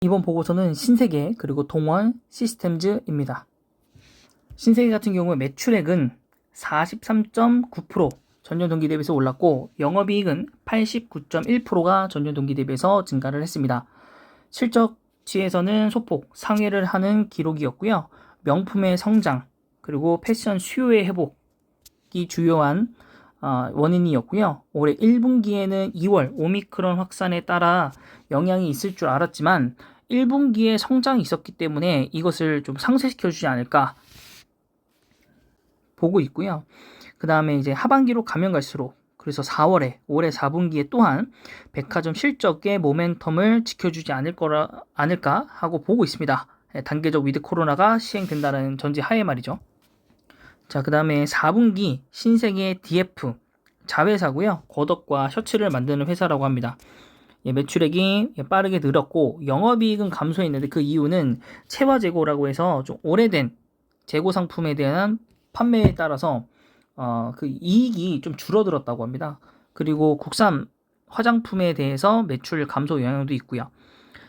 이번 보고서는 신세계 그리고 동원 시스템즈입니다. 신세계 같은 경우에 매출액은 43.9% 전년 동기 대비해서 올랐고 영업이익은 89.1%가 전년 동기 대비해서 증가를 했습니다. 실적치에서는 소폭 상회를 하는 기록이었고요. 명품의 성장 그리고 패션 수요의 회복이 주요한 원인이었고요. 올해 1분기에는 2월 오미크론 확산에 따라 영향이 있을 줄 알았지만 1분기에 성장이 있었기 때문에 이것을 좀 상쇄시켜주지 않을까 보고 있고요. 그 다음에 이제 하반기로 가면 갈수록 그래서 4월에 올해 4분기에 또한 백화점 실적의 모멘텀을 지켜주지 않을까 하고 보고 있습니다. 단계적 위드 코로나가 시행된다는 전제 하에 말이죠. 자, 그 다음에 4분기 신세계 DF 자회사고요. 겉옷과 셔츠를 만드는 회사라고 합니다. 매출액이 빠르게 늘었고 영업이익은 감소했는데 그 이유는 체화 재고라고 해서 좀 오래된 재고 상품에 대한 판매에 따라서 그 이익이 좀 줄어들었다고 합니다. 그리고 국산 화장품에 대해서 매출 감소 영향도 있고요.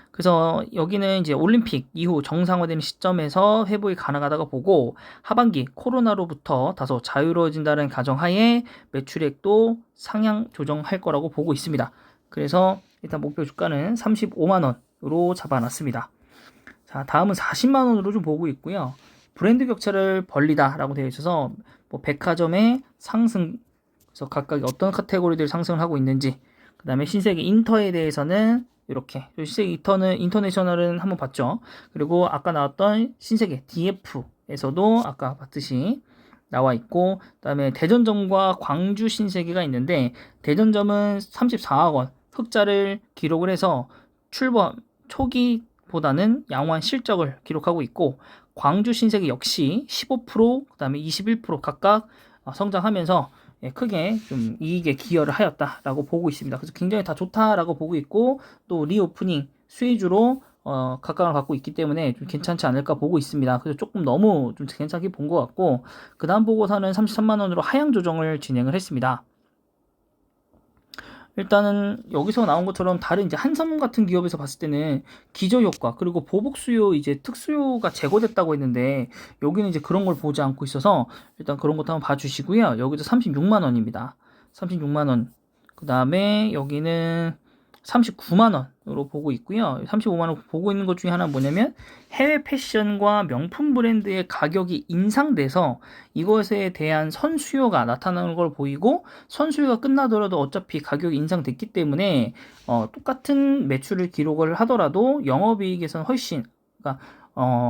그래서 여기는 이제 올림픽 이후 정상화되는 시점에서 회복이 가능하다고 보고 하반기 코로나로부터 다소 자유로워진다는 가정하에 매출액도 상향 조정할 거라고 보고 있습니다. 그래서 일단 목표 주가는 35만원으로 잡아놨습니다. 자, 다음은 40만원으로 좀 보고 있고요. 브랜드 격차를 벌리다 라고 되어 있어서 뭐 백화점의 상승, 그래서 각각 어떤 카테고리들 상승을 하고 있는지, 그 다음에 신세계 인터에 대해서는 이렇게 신세계 인터내셔널은 한번 봤죠. 그리고 아까 나왔던 신세계 DF에서도 아까 봤듯이 나와 있고, 그 다음에 대전점과 광주 신세계가 있는데 대전점은 34억 원 흑자를 기록을 해서 출범 초기보다는 양호한 실적을 기록하고 있고, 광주 신세계 역시 15%, 그 다음에 21% 각각 성장하면서 크게 좀 이익에 기여를 하였다라고 보고 있습니다. 그래서 굉장히 다 좋다라고 보고 있고, 또 리오프닝 수혜주로 각광을 받고 있기 때문에 좀 괜찮지 않을까 보고 있습니다. 그래서 조금 너무 좀 괜찮게 본 것 같고, 그 다음 보고서는 33만원으로 하향 조정을 진행을 했습니다. 일단은 여기서 나온 것처럼 다른 이제 한섬 같은 기업에서 봤을 때는 기저효과 그리고 보복 수요 이제 특수요가 제거됐다고 했는데 여기는 이제 그런 걸 보지 않고 있어서 일단 그런 것도 한번 봐주시고요. 여기도 36만 원입니다. 36만 원. 그 다음에 여기는 39만 원으로 보고 있고요. 35만 원 보고 있는 것 중에 하나는 뭐냐면 해외 패션과 명품 브랜드의 가격이 인상돼서 이것에 대한 선수요가 나타나는 걸 보이고, 선수요가 끝나더라도 어차피 가격이 인상됐기 때문에 똑같은 매출을 기록을 하더라도 영업이익에서는 훨씬, 그러니까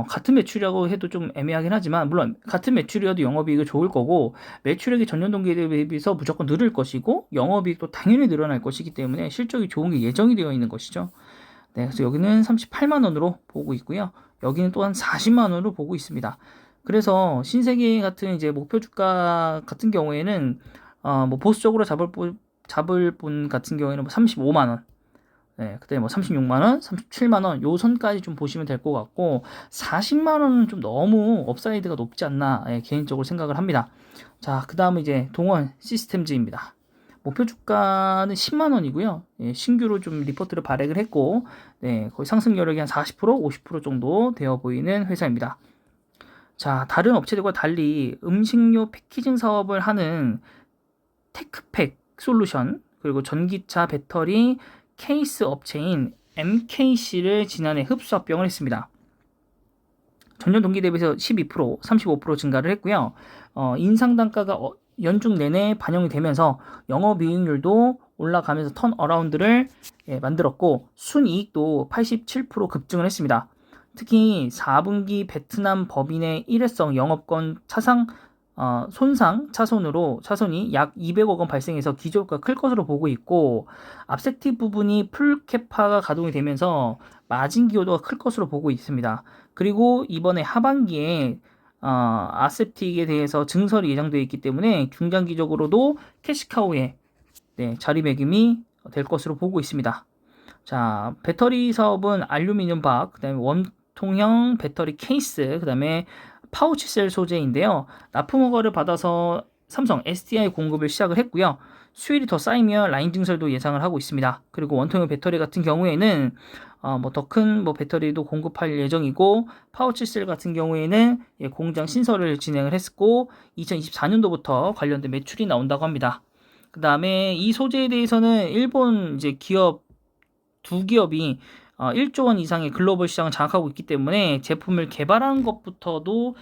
같은 매출이라고 해도 좀 애매하긴 하지만, 물론 같은 매출이어도 영업이익이 좋을 거고, 매출액이 전년 동기에 대비해서 무조건 늘을 것이고, 영업이익도 당연히 늘어날 것이기 때문에 실적이 좋은 게 예정이 되어 있는 것이죠. 네, 그래서 여기는 38만 원으로 보고 있고요. 여기는 또한 40만 원으로 보고 있습니다. 그래서 신세계 같은 이제 목표 주가 같은 경우에는 뭐 보수적으로 잡을 분 같은 경우에는 뭐 35만 원, 네, 그때 뭐 36만 원, 37만 원 요 선까지 좀 보시면 될 것 같고 40만 원은 좀 너무 업사이드가 높지 않나 개인적으로 생각을 합니다. 자, 그 다음은 이제 동원 시스템즈입니다. 목표 주가는 10만 원이고요. 신규로 좀 리포트를 발행을 했고, 네, 거의 상승 여력이 한 40%, 50% 정도 되어 보이는 회사입니다. 자, 다른 업체들과 달리 음식료 패키징 사업을 하는 테크팩 솔루션, 그리고 전기차 배터리 케이스 업체인 MKC를 지난해 흡수 합병을 했습니다. 전년 동기 대비해서 12%, 35% 증가를 했고요. 인상 단가가 연중 내내 반영이 되면서 영업이익률도 올라가면서 턴어라운드를 만들었고, 순이익도 87% 급증을 했습니다. 특히 4분기 베트남 법인의 일회성 영업권 손상 차손이 약 200억 원 발생해서 기저효과가 클 것으로 보고 있고, 압세틱 부분이 풀캐파가 가동이 되면서 마진 기여도가 클 것으로 보고 있습니다. 그리고 이번에 하반기에 아세틱에 대해서 증설이 예정되어 있기 때문에 중장기적으로도 캐시카우의 자리매김이 될 것으로 보고 있습니다. 자, 배터리 사업은 알루미늄 박, 그 다음에 원통형 배터리 케이스, 그 다음에 파우치 셀 소재인데요. 납품 허가를 받아서 삼성 SDI 공급을 시작을 했고요. 수율이 더 쌓이면 라인 증설도 예상을 하고 있습니다. 그리고 원통형 배터리 같은 경우에는 뭐 더 큰 뭐 배터리도 공급할 예정이고, 파워칠셀 같은 경우에는 공장 신설을 진행을 했고 2024년도부터 관련된 매출이 나온다고 합니다. 그 다음에 이 소재에 대해서는 일본 이제 기업 두 기업이 1조 원 이상의 글로벌 시장을 장악하고 있기 때문에 제품을 개발하는 것부터도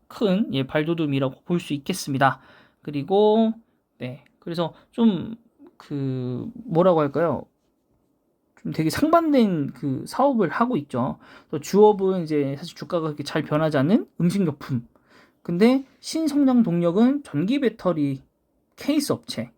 큰 발돋움이라고 볼 수 있겠습니다. 그리고 그래서 좀 뭐라고 할까요? 좀 되게 상반된 그 사업을 하고 있죠. 또 주업은 이제 사실 주가가 그렇게 잘 변하지 않는 음식료품. 근데 신성장 동력은 전기 배터리 케이스 업체.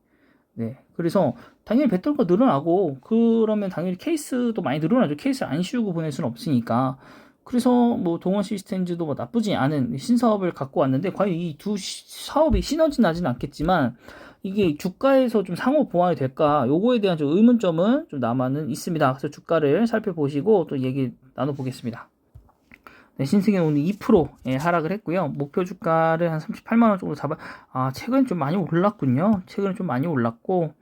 그래서 당연히 배터리가 늘어나고 그러면 당연히 케이스도 많이 늘어나죠. 케이스를 안 씌우고 보낼 수는 없으니까. 그래서 뭐 동원 시스템즈도 뭐 나쁘지 않은 신사업을 갖고 왔는데, 과연 이 두 사업이 시너지 나지는 않겠지만 이게 주가에서 좀 상호 보완이 될까, 요거에 대한 좀 의문점은 좀 남아는 있습니다. 그래서 주가를 살펴보시고 또 얘기 나눠보겠습니다. 신세계는 오늘 2% 하락을 했고요. 목표 주가를 한 38만원 정도 최근에 좀 많이 올랐군요. 최근에 좀 많이 올랐고,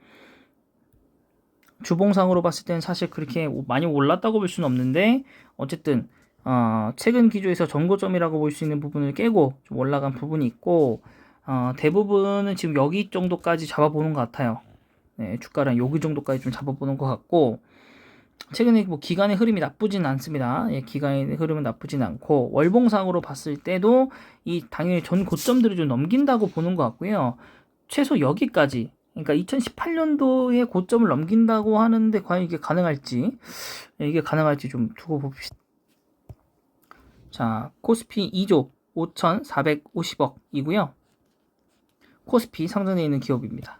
주봉상으로 봤을 때는 사실 그렇게 많이 올랐다고 볼 수는 없는데, 어쨌든 최근 기조에서 전고점이라고 볼 수 있는 부분을 깨고 좀 올라간 부분이 있고, 대부분은 지금 여기 정도까지 잡아보는 것 같아요. 주가랑 여기 정도까지 좀 잡아보는 것 같고, 최근에 뭐 기간의 흐름이 나쁘진 않습니다. 기간의 흐름은 나쁘진 않고, 월봉상으로 봤을 때도 이 당연히 전 고점들을 좀 넘긴다고 보는 것 같고요. 최소 여기까지, 그러니까 2018년도에 고점을 넘긴다고 하는데 과연 이게 가능할지 좀 두고 봅시다. 자, 코스피 2조 5,450억이고요. 코스피 상장되어 있는 기업입니다.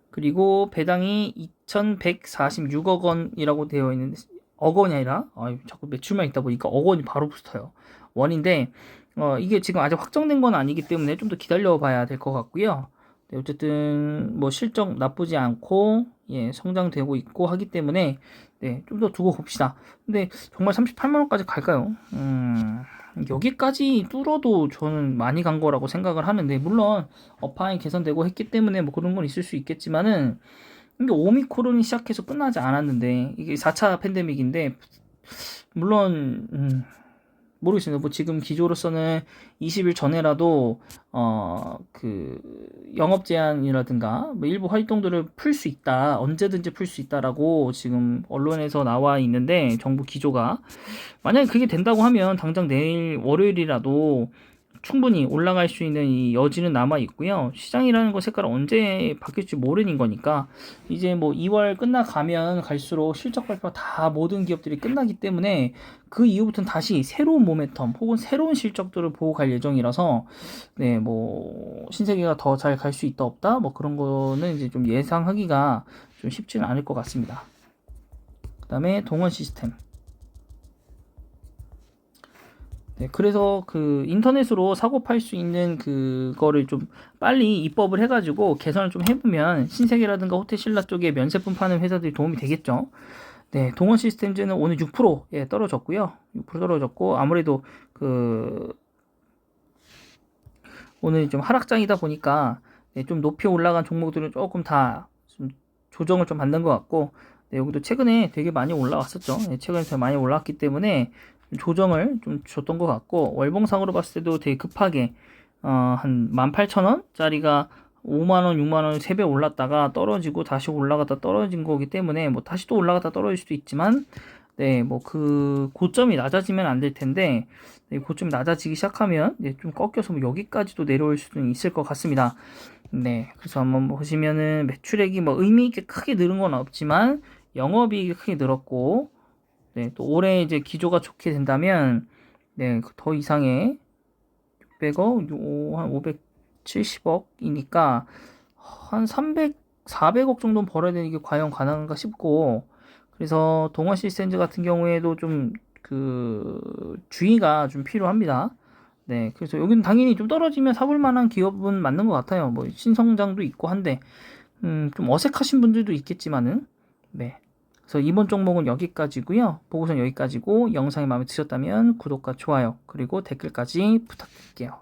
그리고 배당이 2,146억 원이라고 되어 있는데, 억 원이 아니라 자꾸 매출만 있다 보니까 억 원이 바로 붙어요. 원인데 이게 지금 아직 확정된 건 아니기 때문에 좀 더 기다려 봐야 될 것 같고요. 어쨌든 뭐 실적 나쁘지 않고 성장되고 있고 하기 때문에 좀 더 두고 봅시다. 근데 정말 38만 원까지 갈까요? 여기까지 뚫어도 저는 많이 간 거라고 생각을 하는데, 물론 업황이 개선되고 했기 때문에 뭐 그런 건 있을 수 있겠지만은, 이게 오미크론이 시작해서 끝나지 않았는데, 이게 4차 팬데믹인데, 물론 모르겠습니다. 뭐 지금 기조로서는 20일 전에라도 영업 제한이라든가 뭐 일부 활동들을 풀 수 있다, 언제든지 풀 수 있다라고 지금 언론에서 나와 있는데, 정부 기조가 만약에 그게 된다고 하면 당장 내일 월요일이라도 충분히 올라갈 수 있는 이 여지는 남아 있고요. 시장이라는 거 색깔은 언제 바뀔지 모르는 거니까, 이제 뭐 2월 끝나가면 갈수록 실적 발표가 다 모든 기업들이 끝나기 때문에 그 이후부터는 다시 새로운 모멘텀 혹은 새로운 실적들을 보고 갈 예정이라서, 뭐 신세계가 더 잘 갈 수 있다 없다 뭐 그런 거는 이제 좀 예상하기가 좀 쉽지는 않을 것 같습니다. 그 다음에 동원 시스템. 그래서 그 인터넷으로 사고 팔 수 있는 그거를 좀 빨리 입법을 해가지고 개선을 좀 해보면 신세계라든가 호텔신라 쪽에 면세품 파는 회사들이 도움이 되겠죠. 동원 시스템즈는 오늘 6% 떨어졌고요. 6% 떨어졌고, 아무래도 오늘 좀 하락장이다 보니까 좀 높이 올라간 종목들은 조금 다 좀 조정을 좀 받는 것 같고, 여기도 최근에 되게 많이 올라왔었죠. 최근에 되게 많이 올라왔기 때문에 조정을 좀 줬던 것 같고, 월봉상으로 봤을 때도 되게 급하게 한 18,000원짜리가 5만원, 6만원 3배 올랐다가 떨어지고 다시 올라갔다 떨어진 거기 때문에 뭐 다시 또 올라갔다 떨어질 수도 있지만, 뭐 그 고점이 낮아지면 안 될 텐데, 고점이 낮아지기 시작하면 좀 꺾여서 뭐 여기까지도 내려올 수도 있을 것 같습니다. 그래서 한번 보시면은 매출액이 뭐 의미 있게 크게 늘은 건 없지만 영업이익이 크게 늘었고, 또 올해 이제 기조가 좋게 된다면 더 이상의 600억, 한 570억이니까 한 300, 400억 정도는 벌어야 되는 게 과연 가능한가 싶고, 그래서 동원 시스템즈 같은 경우에도 좀 주의가 좀 필요합니다. 그래서 여기는 당연히 좀 떨어지면 사볼 만한 기업은 맞는 것 같아요. 뭐 신성장도 있고 한데 좀 어색하신 분들도 있겠지만은. 그래서 이번 종목은 여기까지고요. 보고서는 여기까지고, 영상이 마음에 드셨다면 구독과 좋아요 그리고 댓글까지 부탁드릴게요.